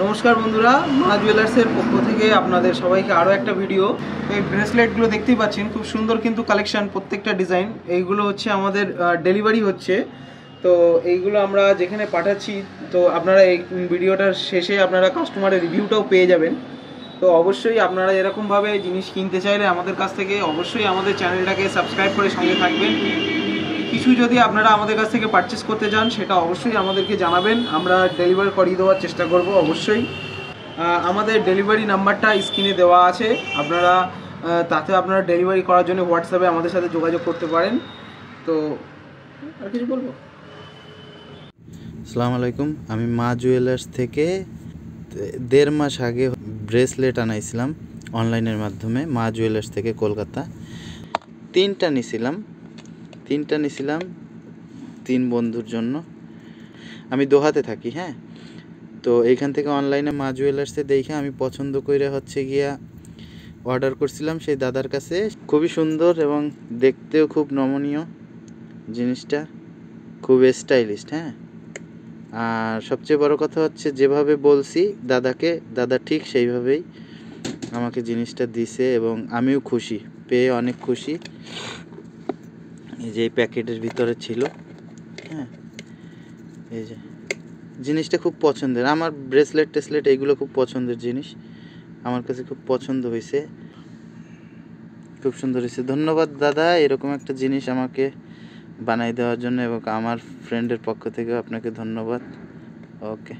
নমস্কার বন্ধুরা, মা জুয়েলার্সের পক্ষ থেকে আপনাদের সবাইকে আরও একটা ভিডিও। তো এই ব্রেসলেটগুলো দেখতেই পাচ্ছেন, খুব সুন্দর কিন্তু কালেকশন, প্রত্যেকটা ডিজাইন। এইগুলো হচ্ছে আমাদের ডেলিভারি হচ্ছে। তো এইগুলো আমরা যেখানে পাঠাচ্ছি, তো আপনারা এই ভিডিওটার শেষে আপনারা কাস্টমারের রিভিউটাও পেয়ে যাবেন। তো অবশ্যই আপনারা এরকমভাবে জিনিস কিনতে চাইলে আমাদের কাছ থেকে অবশ্যই আমাদের চ্যানেলটাকে সাবস্ক্রাইব করে সঙ্গে থাকবেন। কিছু যদি আপনারা আমাদের কাছ থেকে পারচেস করতে চান, সেটা অবশ্যই আমাদেরকে জানাবেন, আমরা ডেলিভারি করিয়ে দেওয়ার চেষ্টা করব অবশ্যই। আমাদের ডেলিভারি নাম্বারটা স্ক্রিনে দেওয়া আছে, আপনারা তাতে আপনারা ডেলিভারি করার জন্য হোয়াটসঅ্যাপে আমাদের সাথে যোগাযোগ করতে পারেন। তো আর কিছু বলবো? আসসালামু আলাইকুম। আমি মা জুয়েলার্স থেকে 1.5 মাস আগে ব্রেসলেট আনাইছিলাম অনলাইনের মাধ্যমে, মা জুয়েলার্স থেকে কলকাতা। তিনটা নিছিলাম 3 বন্ধুর জন্য। আমি দোহাতে থাকি, হ্যাঁ। তো এইখান থেকে অনলাইনে মা জুয়েলার্সে দেখে আমি পছন্দ করে গিয়া অর্ডার করছিলাম সেই দাদার কাছে। খুবই সুন্দর এবং দেখতেও খুব নমনীয়, জিনিসটা খুব স্টাইলিশ, হ্যাঁ। আর সবচেয়ে বড় কথা হচ্ছে, যেভাবে বলছি দাদাকে, দাদা ঠিক সেইভাবেই আমাকে জিনিসটা দিছে এবং আমিও খুশি, পেয়ে অনেক খুশি। এই যে প্যাকেটের ভিতরে ছিল, হ্যাঁ, এই যে জিনিসটা খুব পছন্দের। আমার ব্রেসলেট এইগুলো খুব পছন্দের জিনিস, আমার কাছে খুব পছন্দ হয়েছে, খুব সুন্দর হয়েছে। ধন্যবাদ দাদা, এরকম একটা জিনিস আমাকে বানাই দেওয়ার জন্য, এবং আমার ফ্রেন্ডের পক্ষ থেকেও আপনাকে ধন্যবাদ। ওকে।